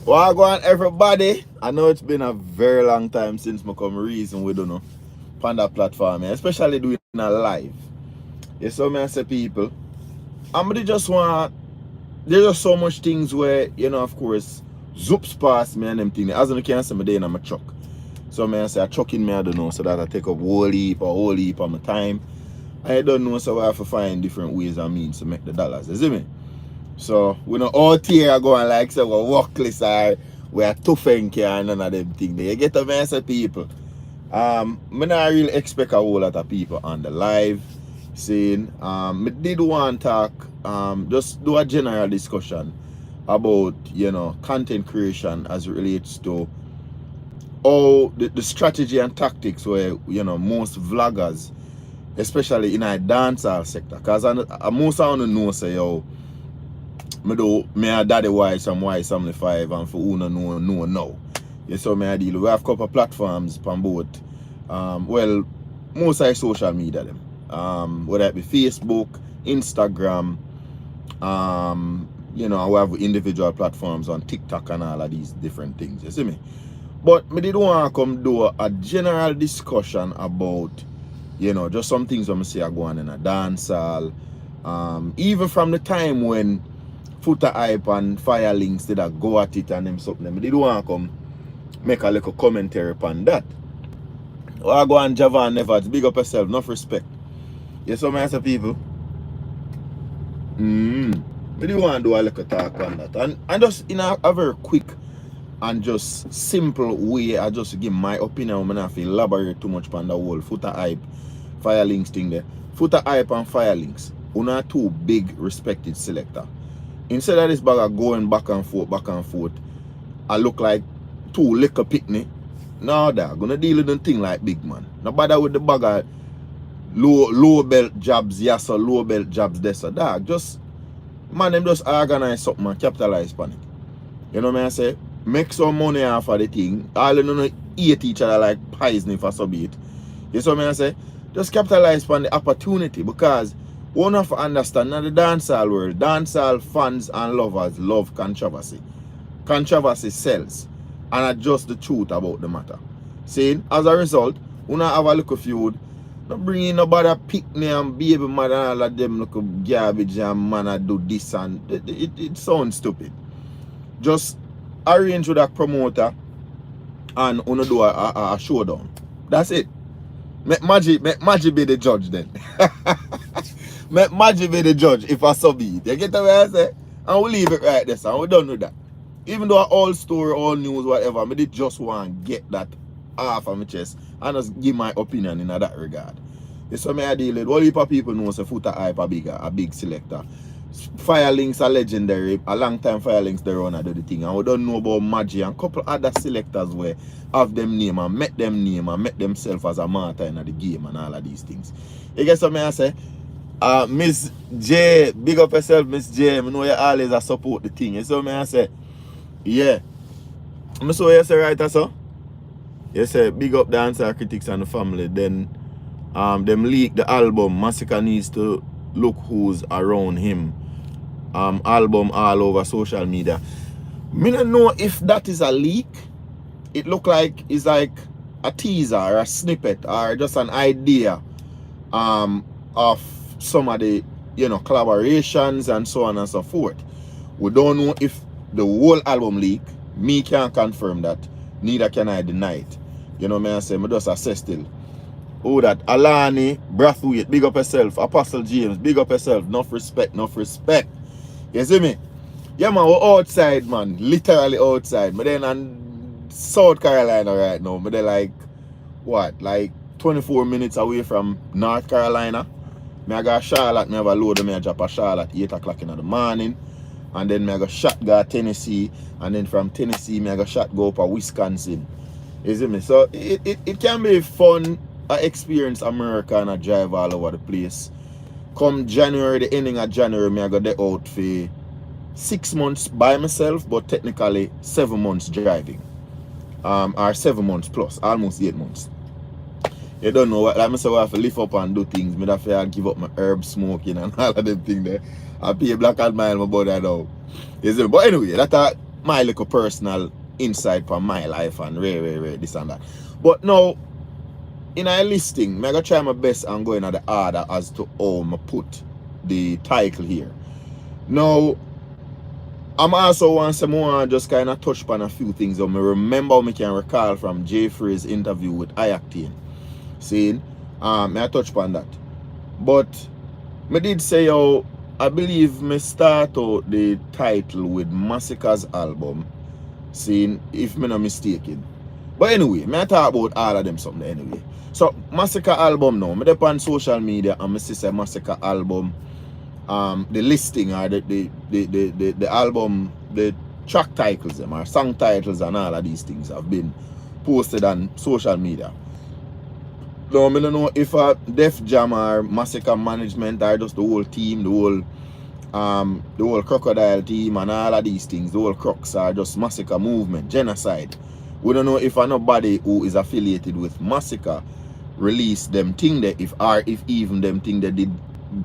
Well, go on everybody. I know it's been a very long time since I come reason we don't know on that platform, especially doing a live. Yes, so I say people. I'm just want there's just so much things where, of course, zoops past me and them things. As you can see, I'm in my truck. So I say I truck in me, I don't know, so that I take up whole heap of my time. I don't know, so I have to find different ways and means to make the dollars. You see me? So we know all here going like say we're workless or we're tough and care and none of them things. You get a mess of people. I not really expect a whole lot of people on the live saying I did want to talk just do a general discussion about content creation as it relates to all the strategy and tactics where most vloggers, especially in a dancehall sector, because most of them know say me a daddy Y75 and for who no know now. Yeah, so me a deal. We have a couple of platforms on both. Well, most of social media them. Whether it be Facebook, Instagram, we have individual platforms on TikTok and all of these different things. You see me? But me did want to come do a general discussion about, just some things I see are going in a dancehall. Even from the time when Foota hype and Fire Links did a go at it and them something. I did want to come make a little commentary upon that. I go on Javan never big up yourself, enough respect. Yes, so many people. I do want to do a little talk on that. And just in a very quick and just simple way, I just give my opinion. I'm not feel elaborate too much on the whole Foota hype, Fire Links thing there. Foota hype and Fire Links, are two big respected selector. Instead of this bag of going back and forth, I look like two little picnic. Now they're gonna deal with the thing like big man. No bother with the bag of low belt jobs, yes or low belt jobs, this or that. Just man, them just organize something and capitalize on it. You know what I say? Make some money off of the thing. All of them eat each other like poison for so be it. You know what I say? Just capitalize on the opportunity because one have to understand that the dancehall world, dancehall fans and lovers love controversy. Controversy sells. And that's just the truth about the matter. Saying, as a result, we not have a little feud. Not bring in nobody pick me and baby mother and all of them look garbage and man I do this and it sounds stupid. Just arrange with a promoter and do a showdown. That's it. Make Magic be the judge then. Make Magic be the judge if I so be it. You get the way I say? And we'll leave it right there, so we're done with that. Even though all story, all news, whatever, I did just want to get that off of my chest and just give my opinion in that regard. It's what I deal with. All heap of people know say Foota hype a big selector. Fire Links are legendary. A long time Fire Links they run do the thing. And we don't know about Magic and a couple other selectors where have them name and met them name and met themselves as a martyr in the game and all of these things. You get what I say? Miss J, big up yourself, Miss J. I know you always a support the thing. You see what I say? Yeah. I saw you say right so? You say big up Dancehall Critics and the family. Then them leak the album. Masicka needs to look who's around him. Album all over social media. Me don't know if that is a leak. It look like it's like a teaser or a snippet or just an idea of some of the collaborations and so on and so forth. We don't know if the whole album leak. Me can't confirm that. Neither can I deny it. You know what I say? I just assess still. Oh, that Alani, Brathwaite, big up yourself. Apostle James, big up yourself. Enough respect, enough respect. You see me? Yeah, man, we're outside, man. Literally outside. But then in South Carolina right now. But they're like, what? Like 24 minutes away from North Carolina. I got Charlotte. I have a load of me. I drop a Charlotte 8 o'clock in the morning. And then I got shot go Tennessee. And then from Tennessee, I got shot go up to Wisconsin. You see me? So it can be fun. I experience America and I drive all over the place. Come January, the ending of January, I got the out for 6 months by myself, but technically 7 months driving. Or 7 months plus, almost 8 months. You don't know what, like I say, I have to lift up and do things. I have to give up my herb smoking and all of them things there. I pay black and mild my body now. But anyway, that's my little personal insight from my life and rare this and that. But now, in a listing, I'm gonna try my best and go in the order as to how I put the title here. Now, I'm also want some more just kind of touch upon a few things that I remember me can recall from Jeffrey's interview with Octane. Saying, may I touch upon that. But me did say how I believe me start out the title with Masicka's album, saying if me not mistaken. But anyway, me I talk about all of them something anyway. So Masicka album now, me on social media and me see say Masicka album, the listing or the album, the track titles them or song titles and all of these things have been posted on social media. Now I don't know if a Def Jam or Masicka management or just the whole team, the whole Crocodile team and all of these things, the whole Crocs are just Masicka movement, genocide. We don't know if nobody who is affiliated with Masicka release them thing that if even them thing that did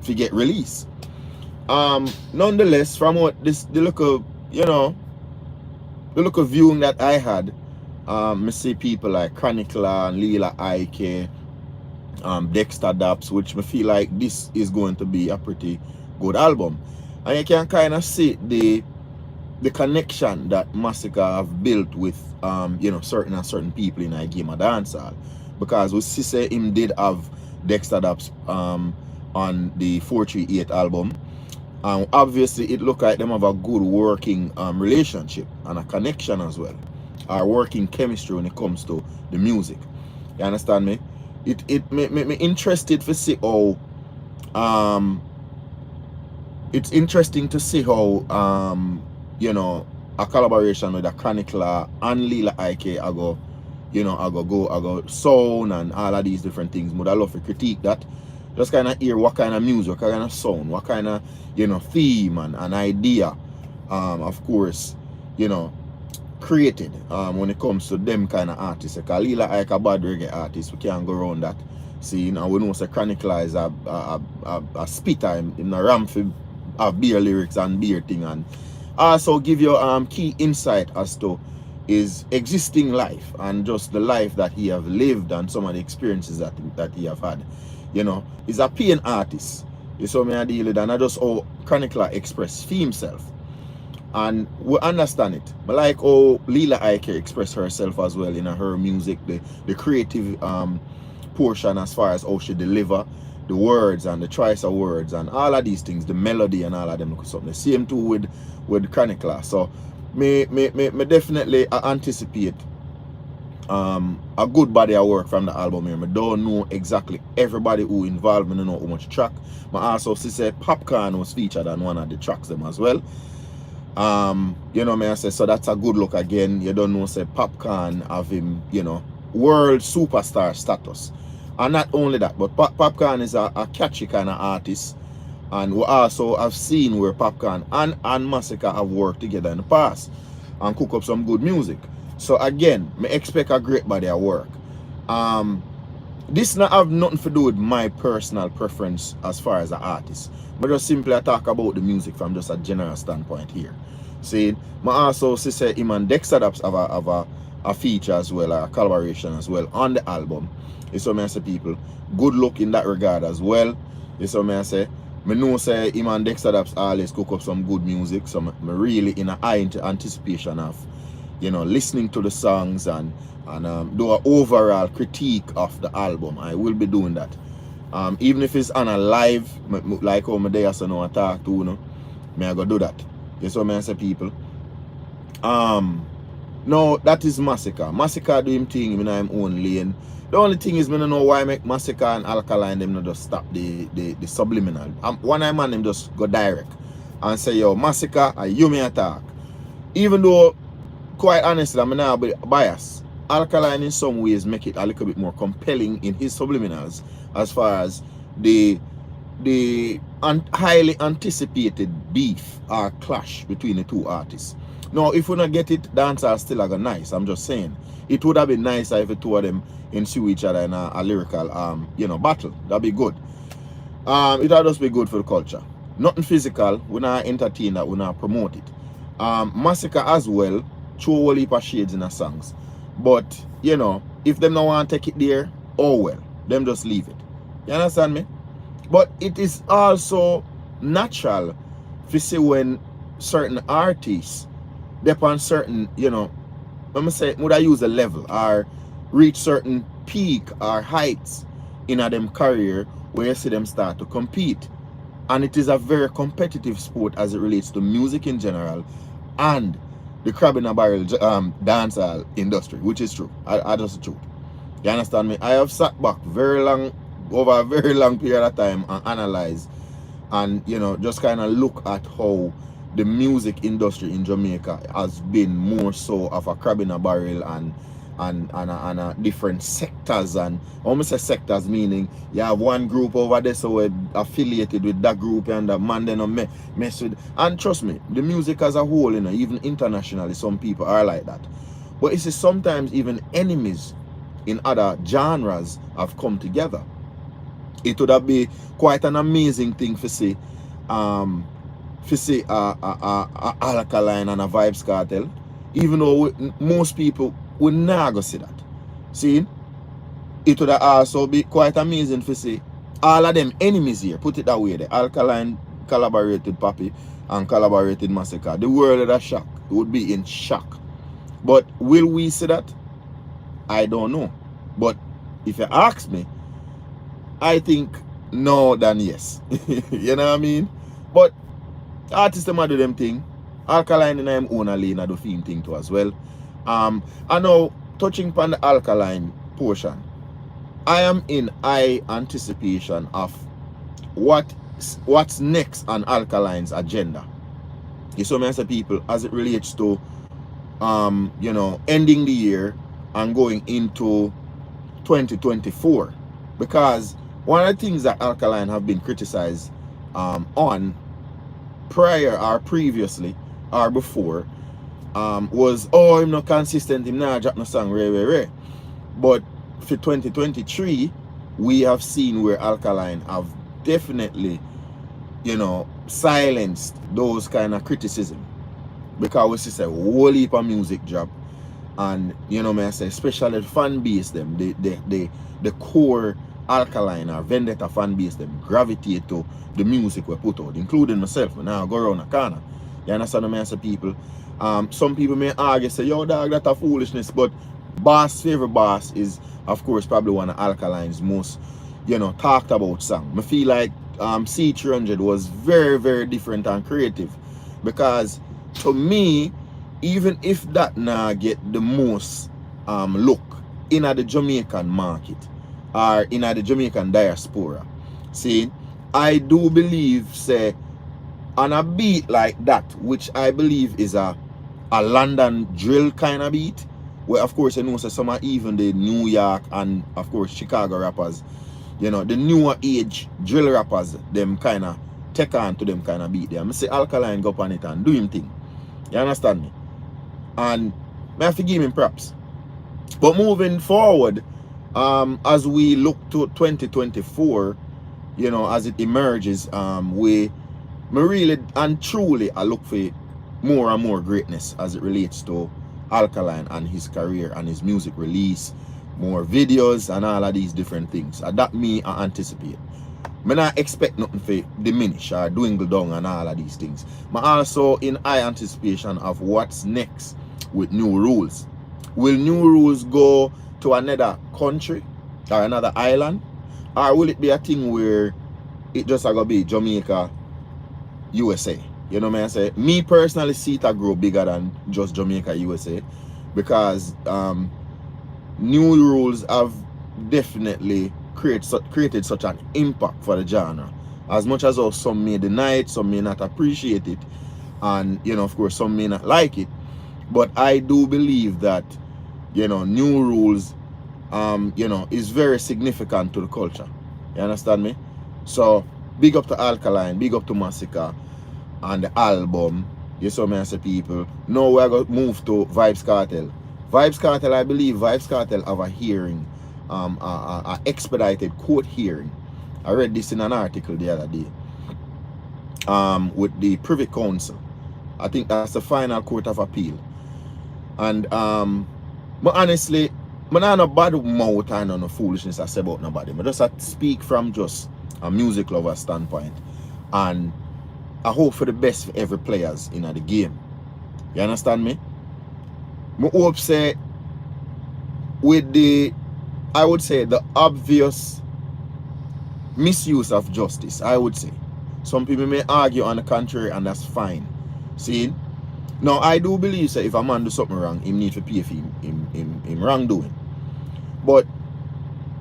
get released. Nonetheless, from what the local, you know, the local viewing that I had, I see people like Chronicler and Lila Ike, Dexter Daps, which me feel like this is going to be a pretty good album. And you can kind of see the connection that Masicka have built with you know, certain people in a game of dancehall. Because we see say him did have Dexter Daps on the 438 album. Obviously it look like them have a good working relationship and a connection as well. Or working chemistry when it comes to the music. You understand me? It me interested to see how it's interesting to see how you know, a collaboration with a Chronicler and Lila Ike I go sound and all of these different things. But I love to critique that. Just kind of hear what kind of music, what kind of sound, what kind of, you know, theme and an idea, of course, you know, created when it comes to them kind of artists. Because Lila Ike a bad reggae artist, we can't go around that. See, you know, we know say Chronicler is a spitter in a ram for beer lyrics and beer thing, and also give you key insight as to his existing life and just the life that he have lived and some of the experiences that he have had. You know, he's a pain artist. You saw me I deal with, and I just how Chronicler express himself. And we understand it. But like how Lila Ike express herself as well in her music, the creative portion as far as how she deliver the words and the choice of words and all of these things, the melody and all of them, something the same too with Chronicler. So me definitely anticipate a good body of work from the album here. I don't know exactly everybody who involved, I don't know how much track. But also say Popcorn was featured on one of the tracks them as well. You know me I say, so that's a good look again. You don't know say Popcorn have him, you know, world superstar status. And not only that, but Popcorn is a catchy kind of artist. And we also have seen where Popcorn and Masicka have worked together in the past and cook up some good music. So again, me expect a great body of work. This not have nothing to do with my personal preference as far as an artist. But just simply I talk about the music from just a general standpoint here. See, I also say him and Dexter Daps have a feature as well, a collaboration as well on the album. It's what I say people. Good luck in that regard as well. It's what I say. I know say him and Dexter Daps always cook up some good music. So I'm really in a high anticipation of, you know, listening to the songs and do an overall critique of the album. I will be doing that. Even if it's on a live, like how my day so now I talk to, you know, I go do that. That's what I say people. No, that is Masicka. Masicka do him thing in him own lane. The only thing is I don't know why make Masicka and Alkaline them not just stop the subliminal. One I man them just go direct and say, yo, Masicka, you may attack. Even though, quite honestly, I'm not biased. Alkaline in some ways make it a little bit more compelling in his subliminals as far as the highly anticipated beef or clash between the two artists. Now, if we not get it, dancehall still are nice. I'm just saying. It would have been nicer if the two of them ensue each other in a lyrical you know, battle. That'd be good. It would just be good for the culture. Nothing physical. We're not entertain that, we're not promote it. Masicka as well, throw a whole heap of shades in her songs. But, you know, if them don't want to take it there, oh well, them just leave it. You understand me? But it is also natural to see when certain artists, depend on certain, you know, let me say, would I use a level or reach certain peak or heights in a them career where you see them start to compete. And it is a very competitive sport as it relates to music in general and the crab in a barrel dancehall industry, which is true. I just the truth. You understand me? I have sat back over a very long period of time and analyze and, you know, just kind of look at how the music industry in Jamaica has been more so of a crab in a barrel and different sectors. And when I say sectors, meaning you have one group over there so we're affiliated with that group and the man then mess with. And trust me, the music as a whole, you know, even internationally, some people are like that. But it's sometimes even enemies in other genres have come together. It would have been quite an amazing thing to see Alkaline and a Vybz Kartel, even though most people would never see that. See, it would also be quite amazing to see all of them enemies here, put it that way. The Alkaline collaborated Papi and collaborated Masicka. The world would have shock. It would be in shock. But will we see that? I don't know. But if you ask me, I think no than yes. You know what I mean? But artists them do them thing. Alkaline in them own a lane do theme thing too as well. I know touching upon the Alkaline portion, I am in high anticipation of what's next on Alkaline's agenda. You saw me as a people as it relates to you know, ending the year and going into 2024. Because one of the things that Alkaline have been criticized on prior or previously or before was, oh, I'm not consistent, I'm not drop no song, rare. But for 2023, we have seen where Alkaline have definitely, you know, silenced those kind of criticism. Because we see a whole heap of music drop. And, you know, I say, especially the fan base, them, the core Alkaline or Vendetta fan base, them gravitate to the music we put out, including myself. When I go around the corner, you understand what I say, people? Some people may argue, say, yo, dog, that's a foolishness, but favorite boss is, of course, probably one of Alkaline's most, you know, talked about song. I feel like C300 was very, very different and creative, because to me, even if that now get the most look in the Jamaican market or in the Jamaican diaspora, see, I do believe, say, on a beat like that, which I believe is a London drill kind of beat, where of course you know, say, some are even the New York and of course Chicago rappers, you know, the newer age drill rappers, them kind of take on to them kind of beat there. I say Alkaline go up on it and do him thing. You understand me? And I have to give him props. But moving forward, as we look to 2024, you know, as it emerges, me really and truly I look for more and more greatness as it relates to Alkaline and his career and his music release, more videos and all of these different things. That me I anticipate. I not expect nothing to diminish or dwindle down and all of these things. But also in high anticipation of what's next with New Rules. Will New Rules go to another country or another island? Or will it be a thing where it just gonna be Jamaica, USA? You know what I say? Me personally see it grow bigger than just Jamaica, USA. Because New Rules have definitely created such an impact for the genre. As much as some may deny it, some may not appreciate it, and you know, of course, some may not like it. But I do believe that, you know, New Rules, you know, is very significant to the culture. You understand me? So big up to Alkaline, big up to Masicka and the album. You saw me as a people. Now we're going to move to Vybz Kartel. Vybz Kartel, I believe Vybz Kartel have a hearing, a expedited court hearing. I read this in an article the other day with the Privy Council I think that's the final court of appeal. And but honestly, I not no bad mouth and no foolishness I say about nobody. I just speak from just a music lover standpoint. And I hope for the best for every players in the game. You understand me? I hope say with the, I would say, the obvious misuse of justice, I would say. Some people may argue on the contrary, and that's fine. See? Now, I do believe that if a man do something wrong, he need to pay for him wrongdoing. But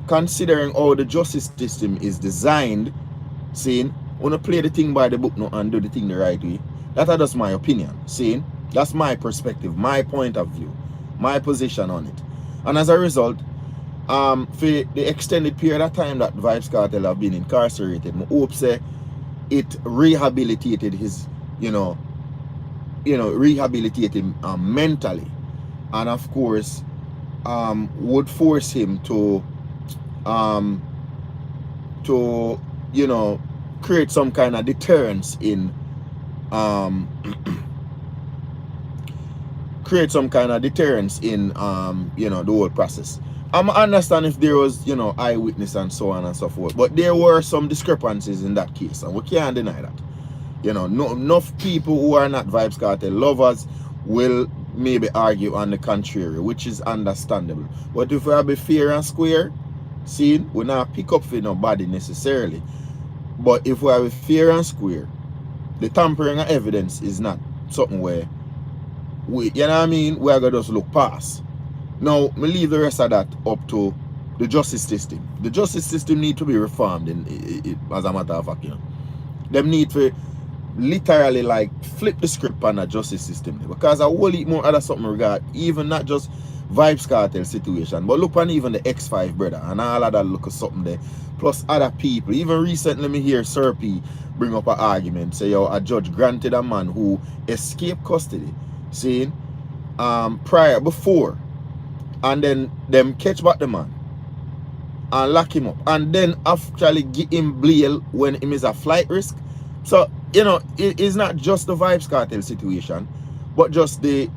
considering how the justice system is designed, saying, when I play the thing by the book now and do the thing the right way, that's just my opinion. Saying, that's my perspective, my point of view, my position on it. And as a result, for the extended period of time that Vybz Kartel have been incarcerated, I hope say it rehabilitated his, rehabilitate him mentally, and of course would force him to create some kind of deterrence in the whole process. I understand if there was eyewitness and so on and so forth, but there were some discrepancies in that case, and we can't deny that. Enough people who are not Vybz Kartel lovers will maybe argue on the contrary, which is understandable. But if we have be fair and square, see, we not pick up for nobody necessarily. But if we have be fair and square, the tampering of evidence is not something where we, we are gonna just look past. Now, me leave the rest of that up to the justice system. The justice system need to be reformed as a matter of fact, Them need to literally flip the script on the justice system, because I will eat more other something regard, even not just Vybz Kartel situation, but look on even the X5 brother and all of that look at something there, plus other people. Even recently me hear Sir P bring up an argument, say a judge granted a man who escaped custody, saying before, and then them catch back the man and lock him up, and then actually give him bail when him is a flight risk. So it is not just the Vybz Kartel situation, but just the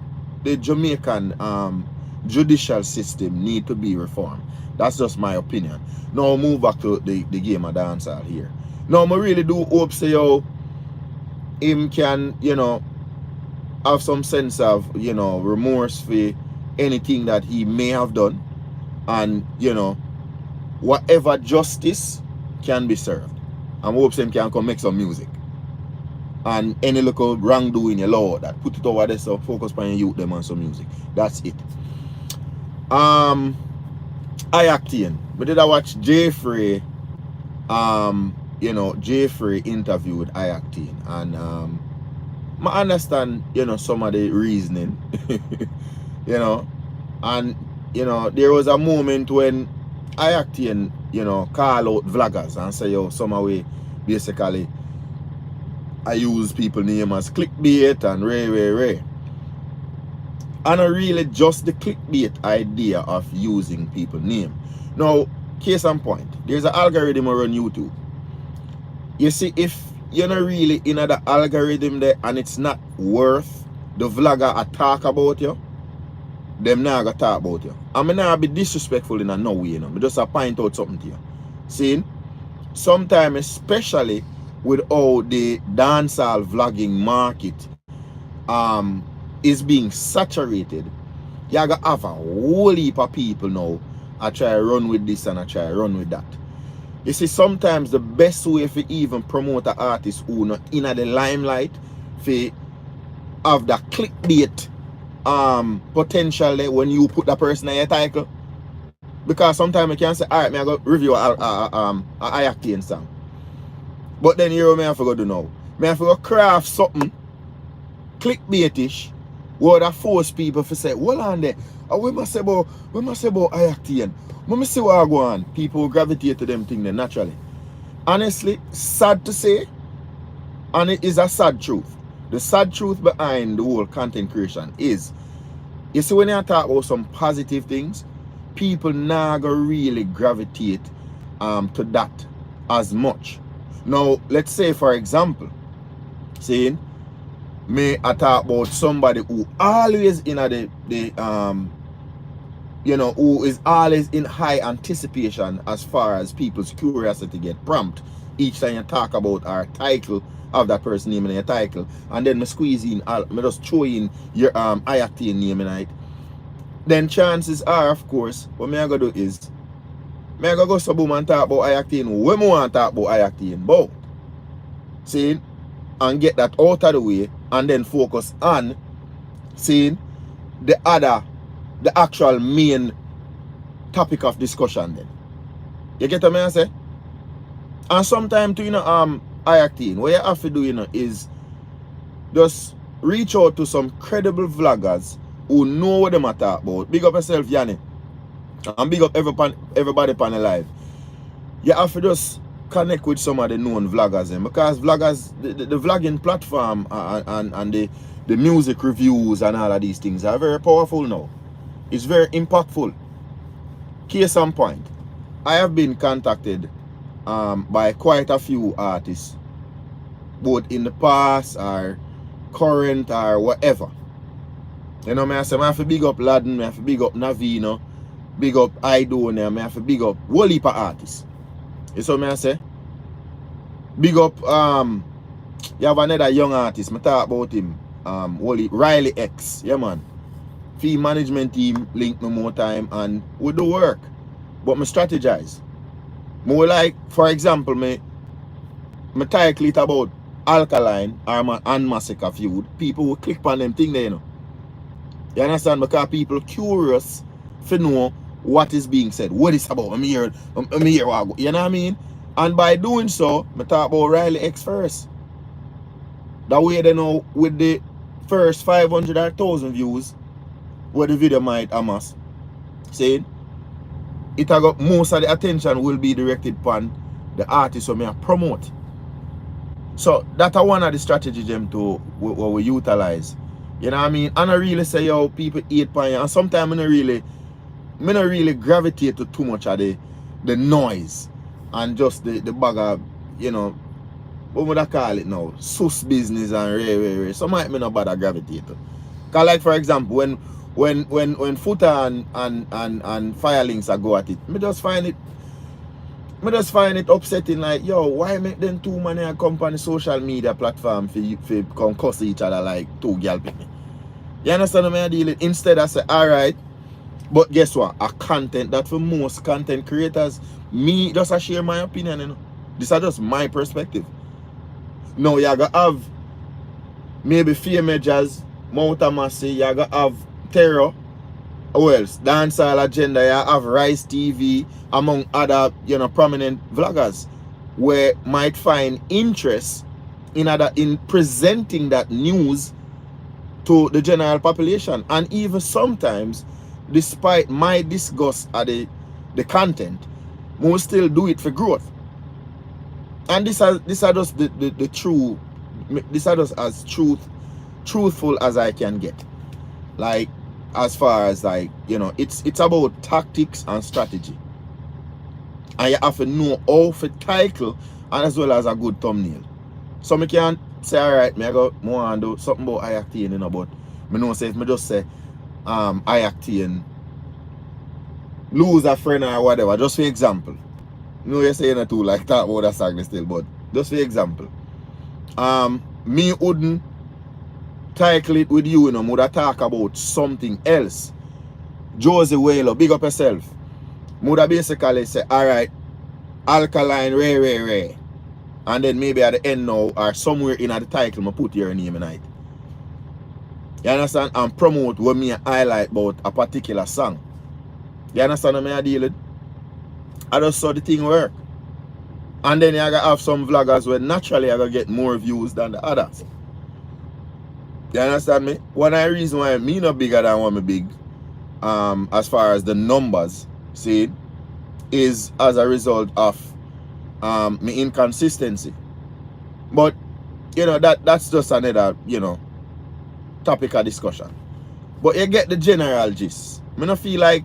Jamaican judicial system need to be reformed. That's just my opinion. Now move back to the game of dancehall here. Now I really do hope say him can have some sense of remorse for anything that he may have done, and whatever justice can be served. And hope him can come make some music. And any little wrongdoing you allow that, put it over there, so focus on your youth them and some music. That's it. Octane. But did I watch Jeffrey? Jeffrey interviewed Octane, and I understand some of the reasoning. And there was a moment when Octane call out vloggers and say some way basically I use people name as clickbait and ray. And I really just the clickbait idea of using people name. Now, case in point, there's an algorithm around YouTube. You see, if you're not really in the algorithm there and it's not worth the vlogger to talk about you, them not gonna talk about you. I'm not be disrespectful in a no way, I just point out something to you. See, sometimes especially with how the dancehall vlogging market is being saturated, you gotta have a whole heap of people now I try to run with this and I try to run with that. You see, sometimes the best way for even promote an artist who not in the limelight for have that clickbait potential there when you put the person in your title. Because sometimes you can say, alright, I go review a Octane song. But then you know me have to go do now. I have to go craft something clickbaitish where that force people to say, hold on there. We must say about Octane. Let me see what I go on. People gravitate to them things naturally. Honestly, sad to say, and it is a sad truth. The sad truth behind the whole content creation is, you see, when you talk about some positive things, people now go really gravitate to that as much. Now, let's say, for example, saying me I talk about somebody who always in who is always in high anticipation as far as people's curiosity get prompt each time you talk about our title of that person name in your title, and then me squeeze in me just throw in your Octane name in it, then chances are, of course, what me I gonna do is me I gonna go some boom and talk about Octane when me want to talk about Octane about. See? And get that out of the way and then focus on seeing the actual main topic of discussion then. You get what I say? And sometimes too, Octane, what you have to do, is just reach out to some credible vloggers who know what they are talking about. Big up yourself, Yanni. And big up everybody on the live. You have to just connect with some of the known vloggers, because vloggers, the vlogging platform and the music reviews and all of these things are very powerful now. It's very impactful. Case in point, I have been contacted by quite a few artists, both in the past or current or whatever. You know, I say I have to big up Laden, I have to big up Navino, big up Idonia, I have to big up whole heap of artists. You see what I say? Big up, you have another young artist, I talk about him, Riley X, yeah man. Fee management team link me more time and we do work, but me strategize. More like, for example, me title it about Alkaline and Masicka feud, people will click on them thing there, You understand? Because people curious to know what is being said, what it's about. I'm here, you know what I mean? And by doing so, I talk about Riley X first. That way they know with the first 500 or 1,000 views, where the video might amass. Saying, it got most of the attention will be directed upon the artist who may promote. So that's one of the strategies them to what we utilize. You know what I mean? And I really say, yo, people eat pan, and sometimes I don't really gravitate to too much of the noise and just the bag of, what would I call it now? Sus business and rare. So might me not bother gravitate to. Cause like for example, when Foota and Firelinks are go at it, me just find it upsetting, like, yo, why make them two man come on the social media platform for come cuss each other like two girl people? You understand what I deal? Instead I say, alright, but guess what? A content that for most content creators, me just I share my opinion, This is just my perspective. Now you gotta have maybe fear measures, Mount Mase, you gotta have Terror, who else? Dancehall Agenda, you have Rice TV, among other prominent vloggers, where might find interest in presenting that news to the general population. And even sometimes, despite my disgust at the content, we will still do it for growth. And this are just the true, this are just as truthful as I can get. Like, as far as like, it's about tactics and strategy. And you have to know how to title and as well as a good thumbnail. So I can't say, alright, I got more and do something about Octane, but I know say if I just say Octane lose a friend or whatever, just for example. You're saying it too, like talk about that song still, but just for example. Me wouldn't title it with you, would I talk about something else. Josie Whaler, big up yourself. Would I basically say, alright, Alkaline, rare. And then maybe at the end now, or somewhere in the title, I put your name in it. You understand? And promote what me highlight about a particular song. You understand what I deal with? I just saw the thing work. And then you gotta have some vloggers where naturally I gotta get more views than the others. You understand me? One of the reasons why me not bigger than what me big, as far as the numbers, see, is as a result of my inconsistency. But that's just another topic of discussion. But you get the general gist. I don't feel like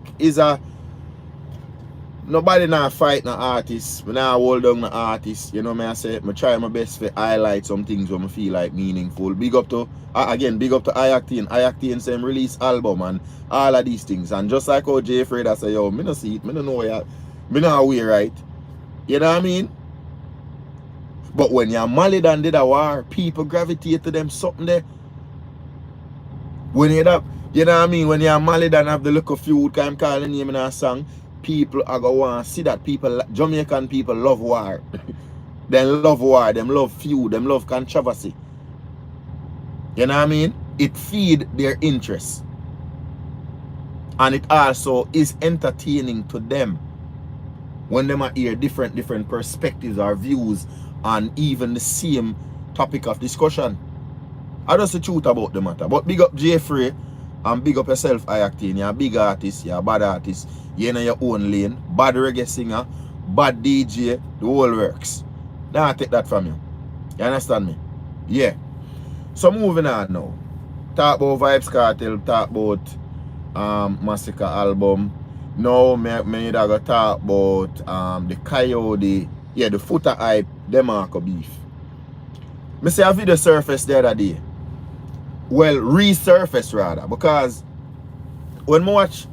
nobody not fight no artist. Me not hold down no artist. You know me I say, me try my best to highlight some things when I feel like meaningful. Big up to big up to Octane. Octane say him release album and all of these things. And just like how Jay Fred I say, yo, me no see it, me no know where me not aware right. You know what I mean? But when you're Mali and did a war, people gravitate to them something there. When you have, you know what I mean? When you're Mali and have the look of feud, I'm calling name in a song, people are going to want to see that people, Jamaican people love war. Them love war, them love feud, them love controversy. You know what I mean? It feed their interest. And it also is entertaining to them. When them are hear different perspectives or views on even the same topic of discussion. I just the truth about the matter. But big up Jeffrey and big up yourself, Octane. You're a big artist, you're a bad artist, you're in your own lane, bad reggae singer, bad DJ, the whole works. Now I take that from you. You understand me? Yeah. So moving on now. Talk about Vybz Kartel, talk about Masicka album. Now me gonna talk about the Kyodi, the Foota hype, Demarco beef. Me see a video surface the other day. Well, resurface rather, because when I watch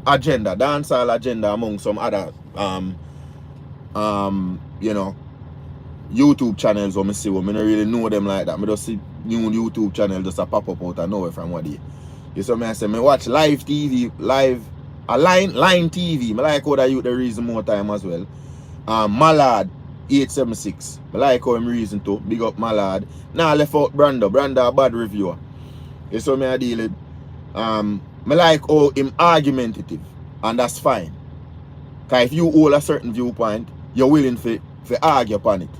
Agenda, Dancehall Agenda among some other YouTube channels or me see when I don't really know them like that. I just see new YouTube channel just a pop up out of nowhere from what day. You see me I say me watch live TV, line TV. I like how they use the reason more time as well. Malad 876. I like how him reason to. Big up Malad. Now I left out Brando. Brando a bad reviewer. You see me I deal with. I like how him argumentative. And that's fine. Because if you hold a certain viewpoint, you're willing to argue upon it.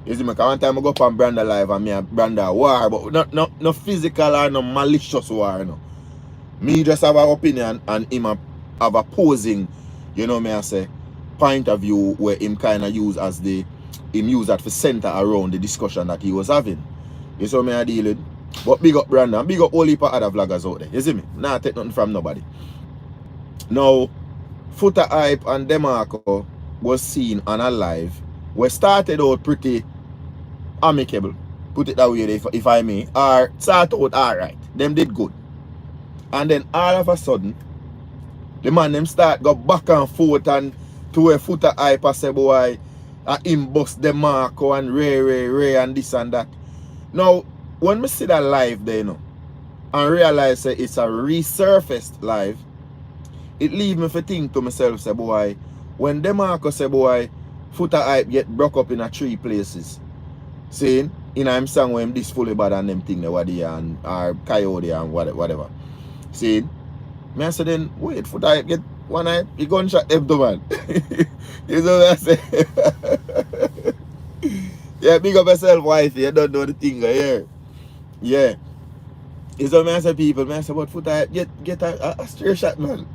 You see me? Because one time I go up on Brando live and me and Brando war, but no physical or no malicious war, no. Me just have an opinion and him have opposing, you know me I say, point of view where him kind of use as him use that for center around the discussion that he was having. You see me I deal with? But big up Brandon, big up all heap of other vloggers out there. You see me? Nah, take nothing from nobody. Now, Foota hype and Demarco was seen on a live. We started out pretty amicable. Put it that way if I may. Or start out alright. Them did good. And then all of a sudden, the man them start go back and forth and to where Foota hype I say boy, him bust Demarco and Ray and this and that. Now, when me see that live there, you know, and realize that it's a resurfaced live, it leave me for think to myself, say boy, when Demarco say boy, Foota hype get broke up in a 3 places. Saying, in him song where him this fully bad and them thing what he and or Kyodi and whatever. Saying, me I say then wait, Foota hype get one hype, he gunshot them to man. You know what I say? Yeah, big up yourself, wife, you don't know the thing here. Yeah. You know what I say people, I say but Foota hype get a straight shot man.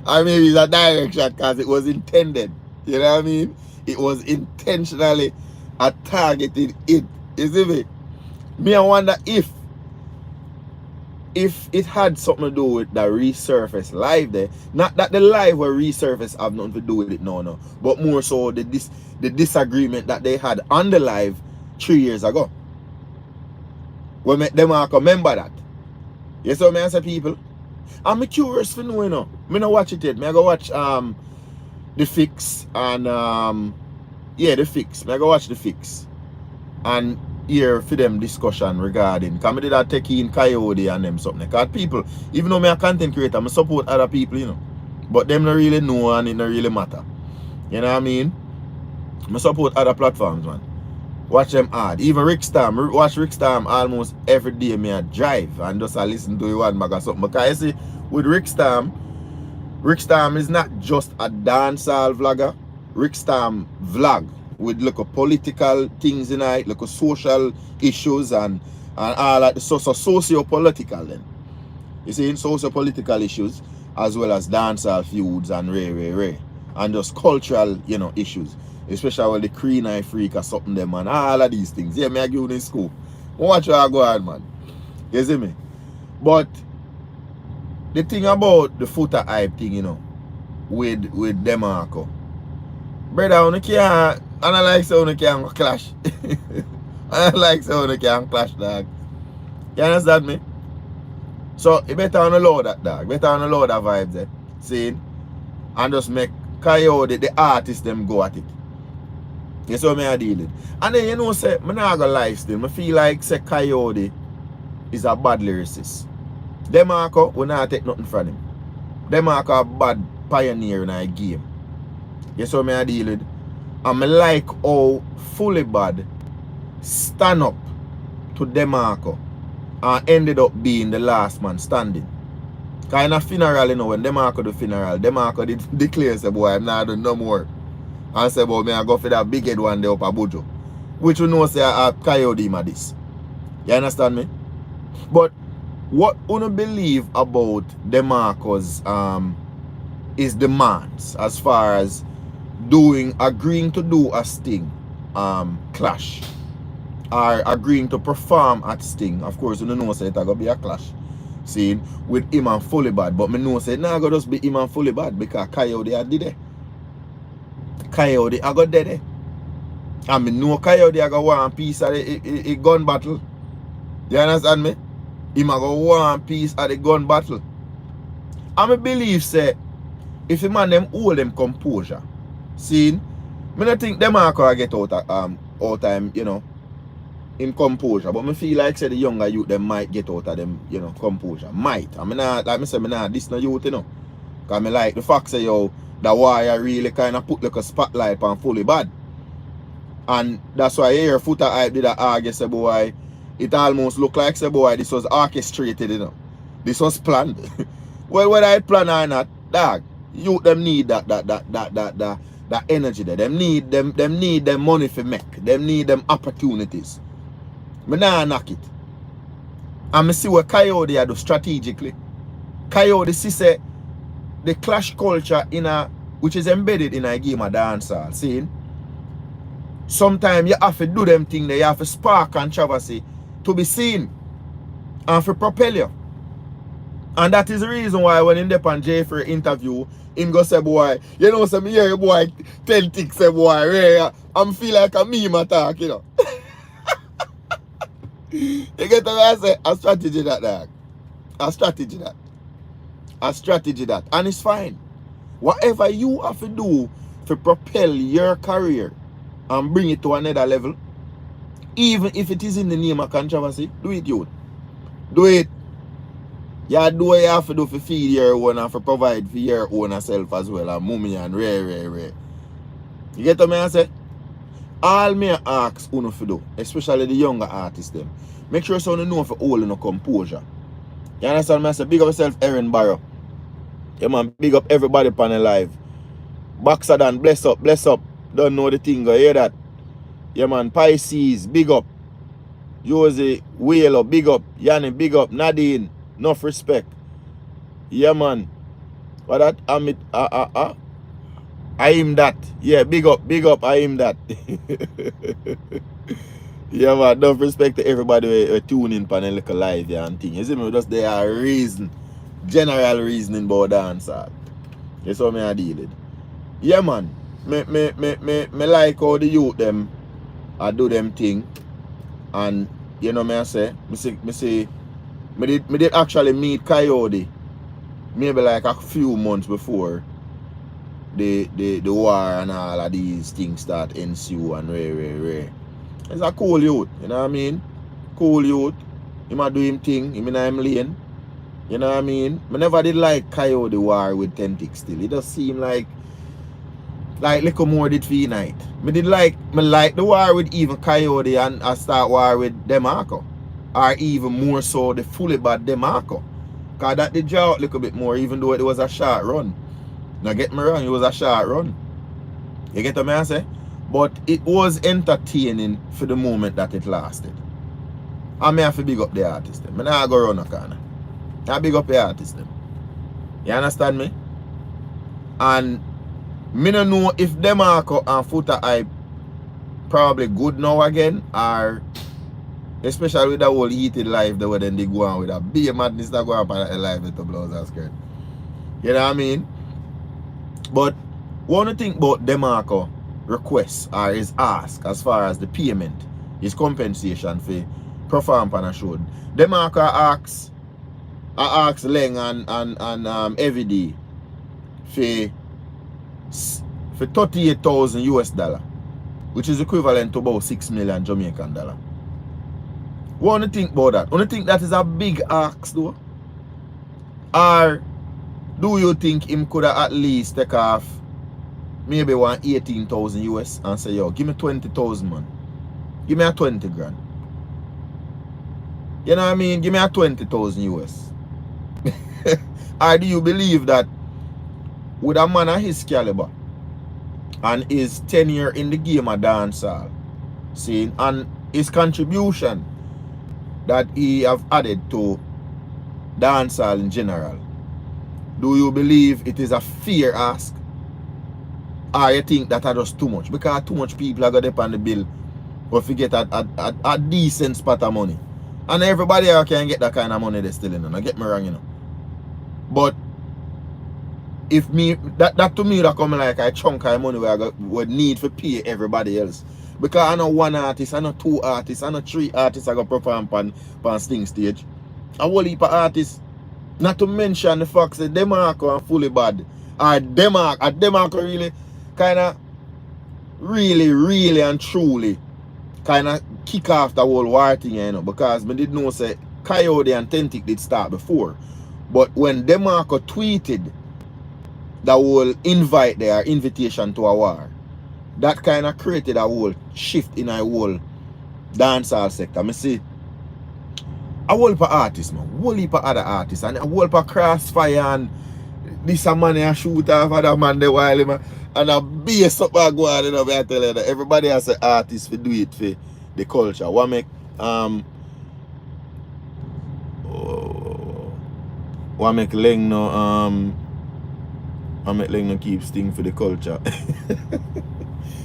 I mean it's a direct shot because it was intended. You know what I mean? It was intentionally a targeted hit. You see me? Me I wonder if it had something to do with the resurface live there. Not that the live were resurface have nothing to do with it, no. But more so the disagreement that they had on the live 3 years ago. We make them remember that. You see what I say people? I'm curious to know, you know. Me not watch it yet. Me I go watch The Fix and the Fix. Me I go watch The Fix. And hear for them discussion regarding because I did that take in Kyodi and them something. Because people, even though I'm a content creator, I support other people, you know. But them don't really know and it don't really matter. You know what I mean? I support other platforms, man. Watch them hard. Even Rick Stam, watch Rick Stam almost every day me I drive and just I listen to one mag or something. Because you see, with Rick Stam is not just a dancehall vlogger. Rick Stam vlog with look of political things in it, look of social issues and all that, socio-political then. You see, in socio-political issues as well as dancehall feuds and Ray. And just cultural, you know, issues. Especially with the Green Eye Freak or something them and all of these things. Yeah, me I give you this scoop. Watch how I go on, man. You see me? But the thing about the Foota hype thing, you know, with Demarco. Brother, you can't, I don't like so you can't clash. I don't like so you can't clash, dog. You understand me? So you better unload that, dog. Better unload that vibes there. See? And just make Kyodi, the artist, them go at it. You see what I deal it. And then you know, say, I'm not gonna lie still. I feel like say Kyodi is a bad lyricist. Demarco, we not take nothing from him. Demarco a bad pioneer in our game. You see what I deal with. And I like how Fully Bad stand up to Demarco and ended up being the last man standing. Because in a funeral, you know, when Demarco do funeral, Demarco did declare, say, boy, I'm not doing no more. And say, boy, I go for that big head one day up a Bojo. Which you know, say, I Kyodi ma this. You understand me? But what you believe about Demarco's is demands as far as agreeing to do a Sting clash, or agreeing to perform at Sting. Of course, you don't know say it's gonna be a clash. See, with him and Fully Bad. But me know say it's not gonna just be him and Fully Bad because Kyodi I did it. Kyodi I got dead. And me know Kyodi I got one piece of the gun battle. You understand me? Him I got one piece of the gun battle. And me believe say if the man them hold them composure. See, me not think Demarco get out of time, you know, in composure. But me feel like say the younger youth them might get out of them, you know, composure. Might. I mean, like me say, me not this no youth, you know. Cause me like the fact say yo, the wire really kind of put like a spotlight on Fully Bad. And that's why you hear Foota hype did that argue say boy, it almost look like say boy, this was orchestrated, you know. This was planned. Well, whether it planned or not, dog, youth them need that energy there. Them need them money for make. Them need them opportunities. Me nah knock it. And me see what Kyodi do strategically. Kyodi see say the clash culture which is embedded in a game of dancehall. See? Sometimes you have to do them thing there, you have to spark controversy to be seen and to propel you. And that is the reason why when in the Jay for interview, him go say, boy, you know, say me hear boy tell things say boy, rare. I'm feel like a meme attack, you know. You get what I say? A strategy that, dog. A strategy that. A strategy that. And it's fine. Whatever you have to do to propel your career and bring it to another level, even if it is in the name of controversy, do it, youth. Do it. You do what you have to do to feed your own and to provide for your own self as well. And mummy and rare. You get what I say? All me ask uno to do, especially the younger artists them, make sure so you know for all in composure. You understand me? I say big up yourself, Aaron Barrow. Yeah man, big up everybody on the live. Boxer Dan, bless up. Don't know the thing, go hear that. Yeah man, Pisces, big up. Jose, Whale, big up. Yanni, big up. Nadine, enough respect. Yeah man. What that? I am that. Yeah, big up, I am that. Yeah man, enough respect to everybody who tune in on a little live yeah, and thing. You see me, just there are reason, general reasoning about dancehall. You saw me I deal with. Yeah man, me like how the youth them I do them thing. And you know me I say, me did actually meet Kyodi maybe like a few months before the war and all of these things start ensue and rare. It's a cool youth, you know what I mean? Cool youth. He might do him thing, him in him lane. You know what I mean? I never did like Kyodi war with Tentic still. It just seemed like little more did for Unite. Me like the war with even Kyodi and I start war with Demarco. Or even more so the Fully Bad Demarco. Cause that did draw out a little bit more even though it was a short run. Now get me wrong, it was a short run. You get what I say? But it was entertaining for the moment that it lasted. I may have to big up the artist them. I not go around the corner. I big up the artist them. You understand me? And me don't know if Demarco and Foota hype probably good now again, or especially with that whole heated life that when they go on with a big madness that go on a live with the blouse and skirt. You know what I mean? But what do you think about Demarco requests or his ask as far as the payment, his compensation for perform on a show? Demarco asks Leng and Everyday for 38,000 US dollar, which is equivalent to about 6 million Jamaican dollar. What do you think about that? Do you think that is a big ask though? Or do you think him could have at least take off maybe 18,000 US and say, yo, give me 20,000, man. Give me a 20 grand. You know what I mean? Give me a 20,000 US. Or do you believe that with a man of his caliber and his tenure in the game of dancehall, see, and his contribution that he have added to dancehall in general, do you believe it is a fair ask? Or you think that are just too much? Because too much people are going to on the bill but forget a decent spot of money. And everybody can get that kind of money they still in. Don't get me wrong, you know. But if me that to me that come like a chunk of money where I would need to pay everybody else. Because I know one artist, I know two artists, I know three artists I go perform on Sting stage. A whole heap of artists. Not to mention the fact that Demarco and Fully Bad. Or Demarco really kinda really and truly kinda kick off the whole war thing, you know, because me did know say Kyodi and Authentic did start before. But when Demarco tweeted the whole invite there, invitation to a war, that kind of created a whole shift in a whole dancehall sector. I see a whole heap of artists, man, a whole heap of other artists, and a whole heap of crossfire, and this a man a shoot off other man the while, man, and a bass up and go on, you know, I tell you that everybody has an artist to do it for the culture. What make Leng no I make Leng no keep Sting for the culture.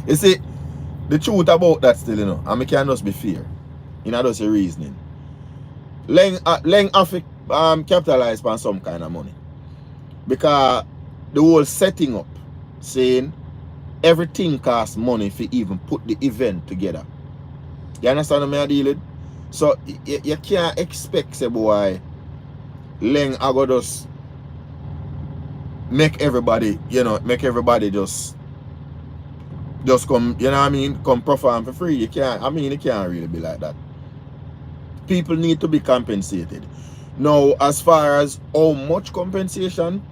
You see, the truth about that still, you know, and I can just be fair. You know, that's a reasoning. Leng have to capitalize on some kind of money. Because the whole setting up, saying everything costs money if you even put the event together. You understand what I deal with? So you can't expect, say, boy, Leng I go just make everybody, you know, just come, you know what I mean, come perform for free. You can't, I mean, it can't really be like that. People need to be compensated. Now, as far as how much compensation,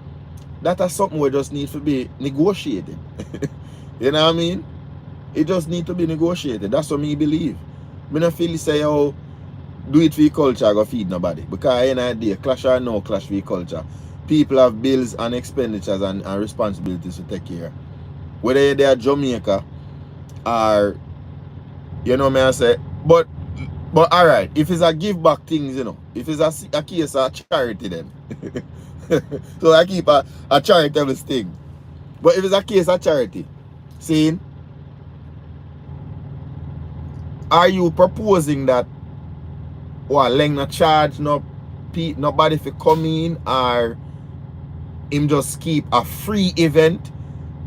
that is something we just need to be negotiated. You know what I mean? It just need to be negotiated. That's what me believe. I don't feel say, oh, do it for your culture, go feed nobody. Because any idea, clash or no clash for your culture. People have bills and expenditures and responsibilities to take care. Whether they are Jamaica or, you know me I say, but alright, if it's a give back things, you know, if it's a case of charity then. So I keep a charitable thing. But if it's a case of charity, saying, are you proposing that Leng not charge nobody for come in, or him just keep a free event,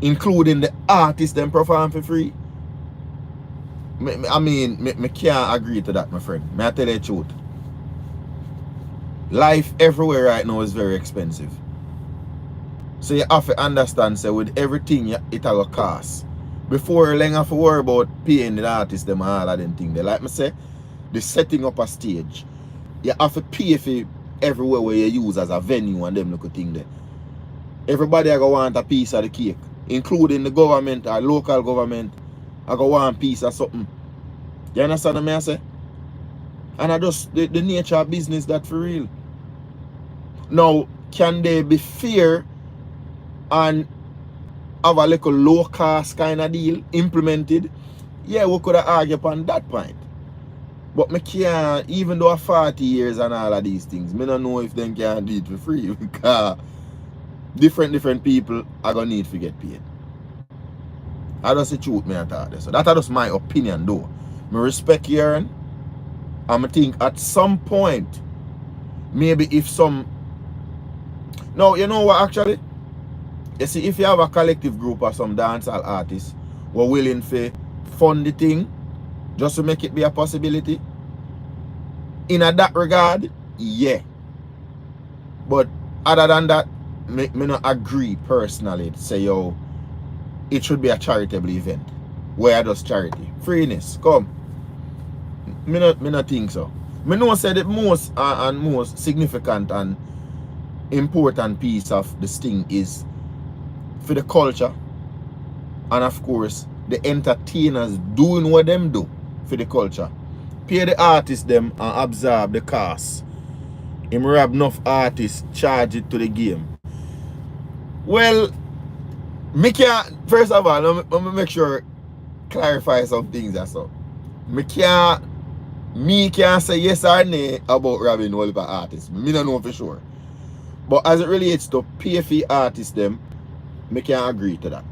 including the artists them perform for free? I mean, me can't agree to that, my friend. May I tell you the truth? Life everywhere right now is very expensive. So you have to understand, say, with everything it will cost. Before Leng have to worry about paying the artists them and all of them things. Like me say, the setting up a stage, you have to pay for everywhere where you use as a venue and them little thing there. Everybody I go want a piece of the cake, including the government or local government. I go want a piece of something. You understand what I say? And I just the nature of business that for real. Now, can they be fair and have a little low cost kind of deal implemented? Yeah, we could have argued upon that point. But me can't, even though 40 years and all of these things, me don't know if they can do it for free, because different people are gonna need to get paid. I just the truth, me I thought this. So that's just my opinion though. Me respect Aaron. And I think at some point, maybe if some, no, you know what actually? You see, if you have a collective group of some dancehall artists who are willing to fund the thing just to make it be a possibility, in that regard, yeah. But other than that, me not agree personally to say, yo, it should be a charitable event. Where does charity? Freeness, come. Me not think so. Me know say the most and most significant and important piece of this thing is for the culture and of course the entertainers doing what them do for the culture. Pay the artists them and absorb the cost. Him rob enough artists, charge it to the game. Well, me can't, first of all, let me make sure clarify some things or so. Me can't say yes or no about robbing all the artists. Me don't know for sure. But as it relates to pay for artists them, me can't agree to that.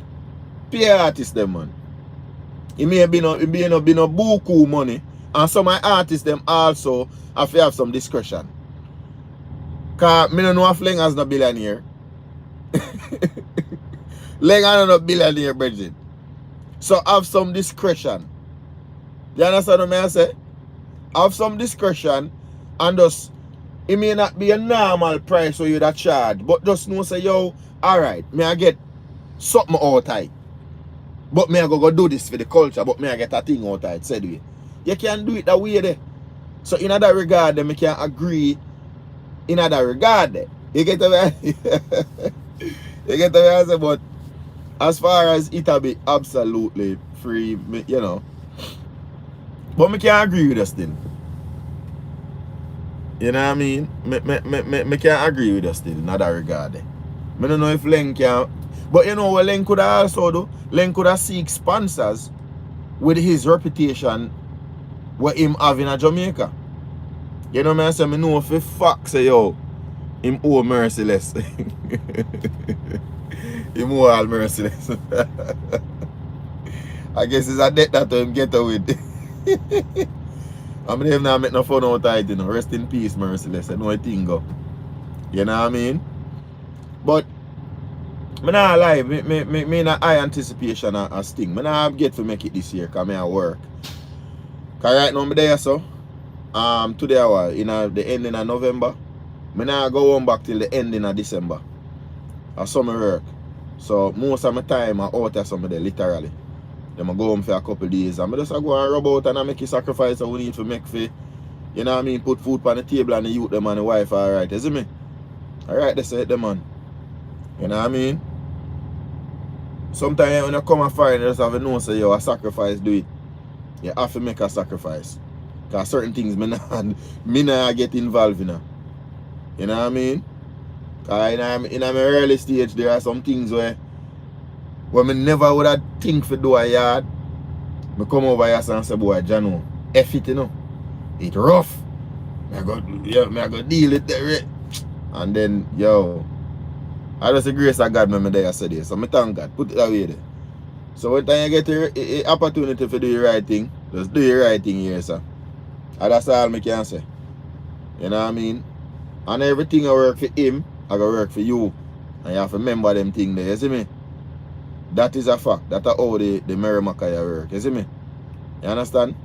Pay artists them, man. It may be no buku money, and some of my artists them also have to have some discretion. Cause me don't know if Leng is no billionaire. Leng is no billionaire, Bridget. So have some discretion. You understand what I say? Have some discretion and just, it may not be a normal price for you that charge, but just know say, yo, alright, me I get something out of it. But me I go do this for the culture, but me I get a thing out of it, said we. You can't do it that way there. So in that regard, then me can agree in that regard there. You get the you get the way I say, but as far as it'll be absolutely free, you know. But me can't agree with this thing. You know what I mean? Me can't agree with this thing in that regard. I don't know if Leng can. But you know what Leng could also do? Leng could have seek sponsors with his reputation what him have in Jamaica. You know what I say? I know if a fact say yo, him owe merciless. Him owe all merciless. I guess it's a debt that him get away with. I mean, not make no fun out of it, you know. Rest in peace, merciless. I know a thing go. You know what I mean? But I not lie, me in a high anticipation as thing. I not get to make it this year because I work. Because right now I'm there so. Today I was in the ending of November. I not go home back till the ending of December. I summer work. So most of my time I out there somewhere there, literally. Then I go home for a couple of days and I just go and rub out and I make a sacrifice that we need to make for, you know what I mean, put food on the table and the youth them and the wife, alright, you see me? Alright, that's it, man. You know what I mean? Sometimes when you come and find you just have to know say yo, a sacrifice do it. You have to make a sacrifice. Because certain things me not get involved in. You know what I mean? Because in my early stage there are some things where me never would have think for do a yard. Me come over here and say, boy, Jano, F it, you know. It rough. I go deal it there. And then, yo, I just the grace of God me there yesterday. So me thank God. Put it away there. So when time you get the opportunity to do the right thing, just do the right thing here, sir. And that's all me can say. You know what I mean? And everything I work for him, I go work for you. And you have to remember them things there, you see me? That is a fact. That's how the Merrimackaya work. You see me? You understand?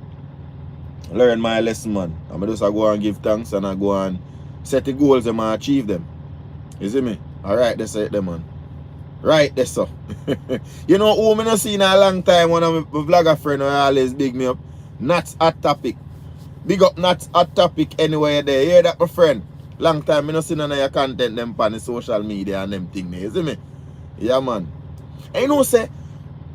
Learn my lesson, man. I'm just go and give thanks and I go and set the goals and I achieve them. You see me? Alright, that's it, man. Right, that's so. You know who I not seen in a long time, one of my vlogger friend who always big me up? Nats Hot Topic. Big up Nats Hot Topic anywhere there. You hear that, my friend? Long time I not seen none of your content them on the social media and them thing there. You see me? Yeah, man. And you know, say,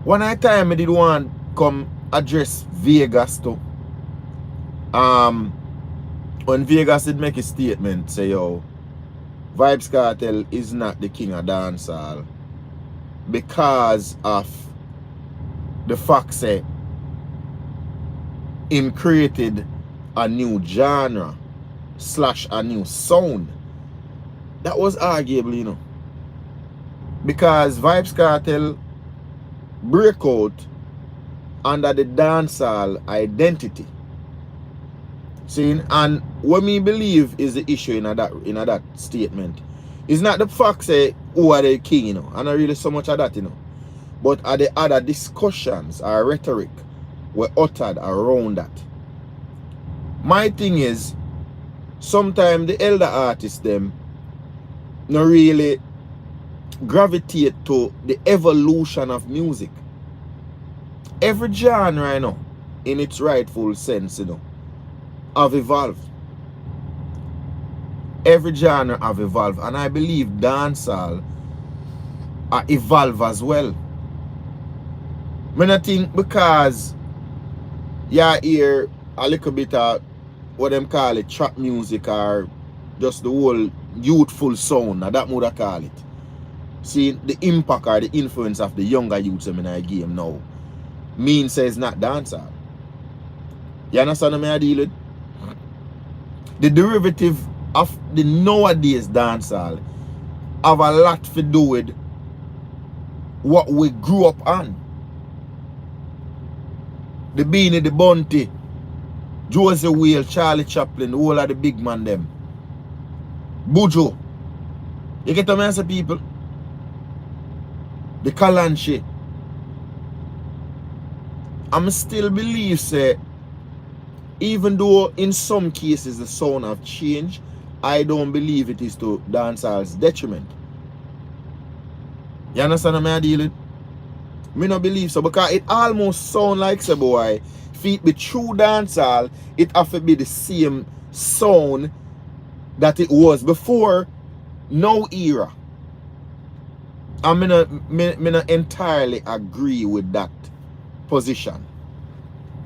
one time I did want come address Vegas too. When Vegas did make a statement, say, yo, Vybz Kartel is not the king of dancehall because of the fact that him created a new genre / a new sound. That was arguable, you know. Because Vybz Kartel break out under the dancehall identity. See, and what me believe is the issue in that statement. It's not the fact say who are the king, you know. And not really so much of that, you know. But are the other discussions or rhetoric were uttered around that. My thing is, sometimes the elder artists them not really gravitate to the evolution of music. Every genre, you know, in its rightful sense, you know, have evolved. Every genre have evolved, and I believe dancehall evolve as well. I think because you hear a little bit of what them call it, trap music, or just the whole youthful sound, that would I call it. See the impact or the influence of the younger youths in the game now. Mean says not dancehall. You understand what I deal with? The derivative of the nowadays dancehall have a lot to do with what we grew up on. The Beanie, the Bunty, Josie Whale, Charlie Chaplin, all of the big man them. Bujo. You get what I say, people? The Kalanchi. I'm still believe, say, even though in some cases the sound have changed, I don't believe it is to dancehall's detriment. You understand what I deal with? Me not believe so, because it almost sound like, say boy, if it be true dancehall, it have to be the same sound that it was before no era. And me not entirely agree with that position.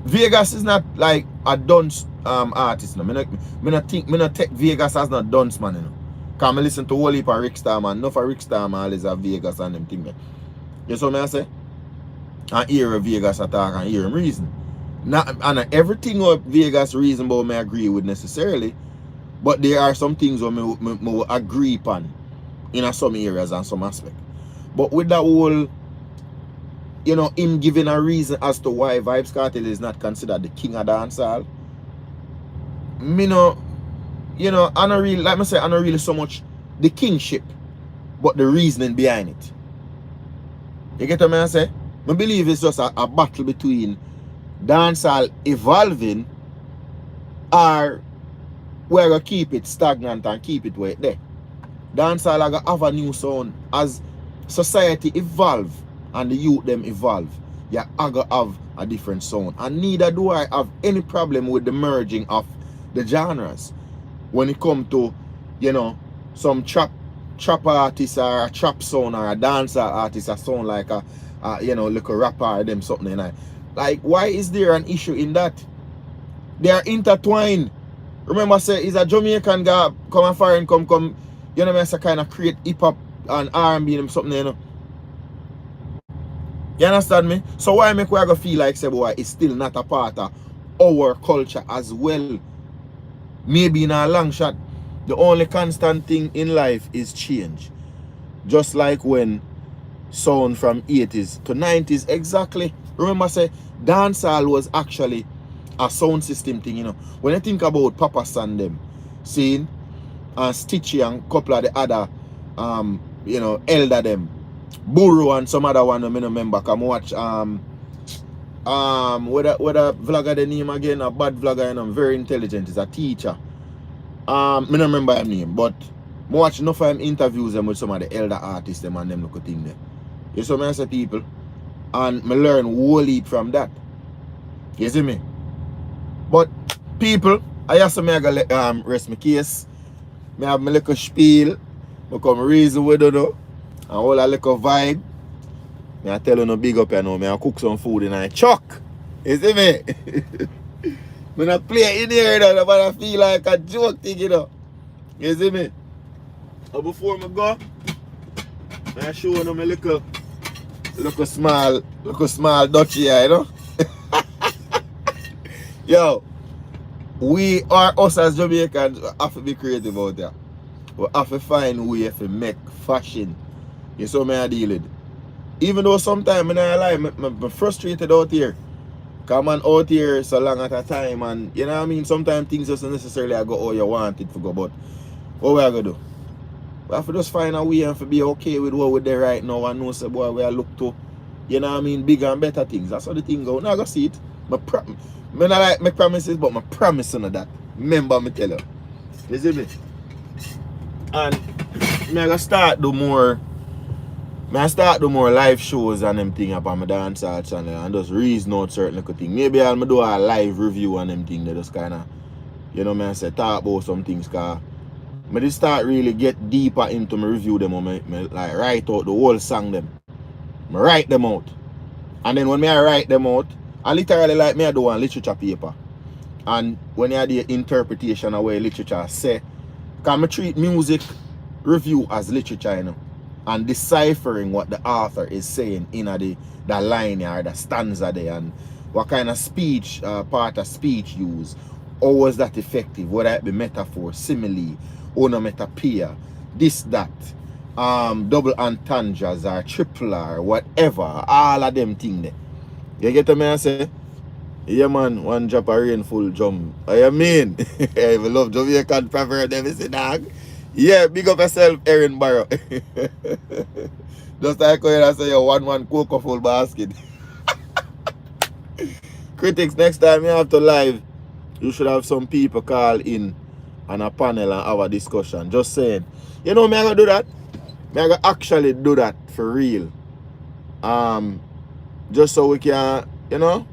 Vegas is not like a dunce artist. No. Me not take Vegas as not dunce man, you know. Cause me listen to whole heap of Rick Star man. Enough of Rick Star man is a Vegas and them thing. You see what I say? And hear Vegas attack and hear him reason. Not, and everything what Vegas reason about me agree with necessarily. But there are some things where me agree upon in some areas and some aspect. But with that whole, you know, him giving a reason as to why Vybz Kartel is not considered the king of dancehall, me no, you know, I don't really, like I say, I don't really so much the kingship, but the reasoning behind it. You get what I say? I believe it's just a battle between dancehall evolving or we're going to keep it stagnant and keep it where it's there. Dancehall are going to have a new sound. As society evolve and the youth them evolve, you are going to have a different sound. And neither do I have any problem with the merging of the genres. When it comes to, you know, some trap artist or a trap sound or a dancer artist a sound like a you know, like a rapper or them something like why is there an issue in that? They are intertwined. Remember, say is a Jamaican guy come and foreign come, you know, I kind of create hip hop and R&B and something, you know. You understand me? So why make we go feel like say boy it's still not a part of our culture as well? Maybe in a long shot, the only constant thing in life is change. Just like when sound from 80s to 90s exactly. Remember, say dancehall was actually a sound system thing, you know. When you think about Papa San them, seeing Stitchy and couple of the other you know, elder them, Burro and some other one I don't remember. Come watch what a vlogger the name again, a bad vlogger, you know, very intelligent, is a teacher. I don't remember his name, but I watch enough of him interviews them with some of the elder artists them and them look thing there. You see what I say, people? And I learn whole heap from that. You see me? But people, I have some rest my case. I have my little spiel. I come reason with you know. And all a little vibe. I tell you no big up you know. I cook some food in a chuck. You see me? I not play in here, you know, but I feel like a joke thing, you know. You see me? But before I go, I show you my little small Dutchy here, you know. Yo, we are us as Jamaicans have to be creative out there. We have to find a way to make fashion. You see me I deal with. Even though sometimes I'm frustrated out here. Come on out here so long at a time and you know what I mean? Sometimes things doesn't necessarily go how you want it to go, but what we are gonna do? We have to just find a way and to be okay with what we're there right now and know say boy we are look to, you know what I mean, bigger and better things. That's how the thing go. Now I go see it. Me not like my promises, but my promise on that. Remember me tell you. You see me? And me I go start do more live shows and them thing upon my dancehall channel and just reason out certain little things. Maybe I'll do a live review on them things. They just kinda, you know me I say talk about some things cause I just start really get deeper into my review them or me like write out the whole song them. I write them out. And then when I write them out, I literally like me I do on literature paper. And when I do the interpretation of what literature say, because I treat music review as literature, you know, and deciphering what the author is saying in the line or the stanza there and what kind of speech, part of speech use, how was that effective, whether it be metaphor, simile, onomatopoeia, this, that, double entendres or triple or whatever, all of them things there. You get me and say, yeah man, one drop of rain full jump. I mean, I love Jamaican proverb them, you see dog. Yeah, big up yourself, Erin Barrow. Just like when I say you 1-1 cocoa full basket. Critics, next time you have to live, you should have some people call in on a panel and have a discussion. Just saying. You know me I gonna do that? Me I gonna actually do that for real. Just so we can, you know,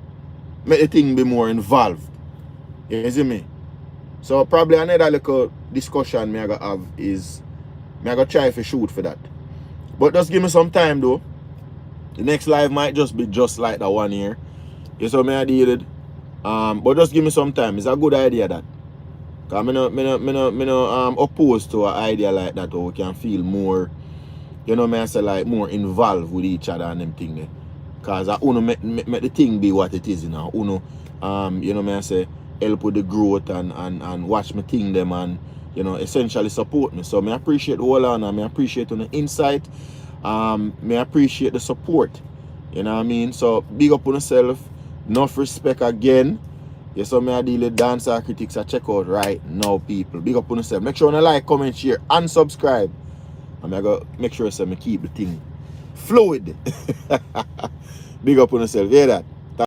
make the thing be more involved. You see me? So probably another little discussion me I gonna have is me I gonna try to shoot for that. But just give me some time though. The next live might just be just like that 1 year. You saw me I did it. But just give me some time. It's a good idea that. Cause me no opposed to an idea like that where we can feel more, you know me I say like more involved with each other and them thing there. Cause I uno make the thing be what it is, you know. Uno you know me I say help with the growth and watch me thing them and you know essentially support me. So me appreciate the whole on and me appreciate the insight. Me appreciate the support. You know what I mean? So big up on yourself. Enough respect again. You saw me I deal with Dancehall Critics. I check out right now, people. Big up on yourself. Make sure you like, comment, share, and subscribe. And I go make sure I keep the thing fluid. Big up on yourself. Hear that?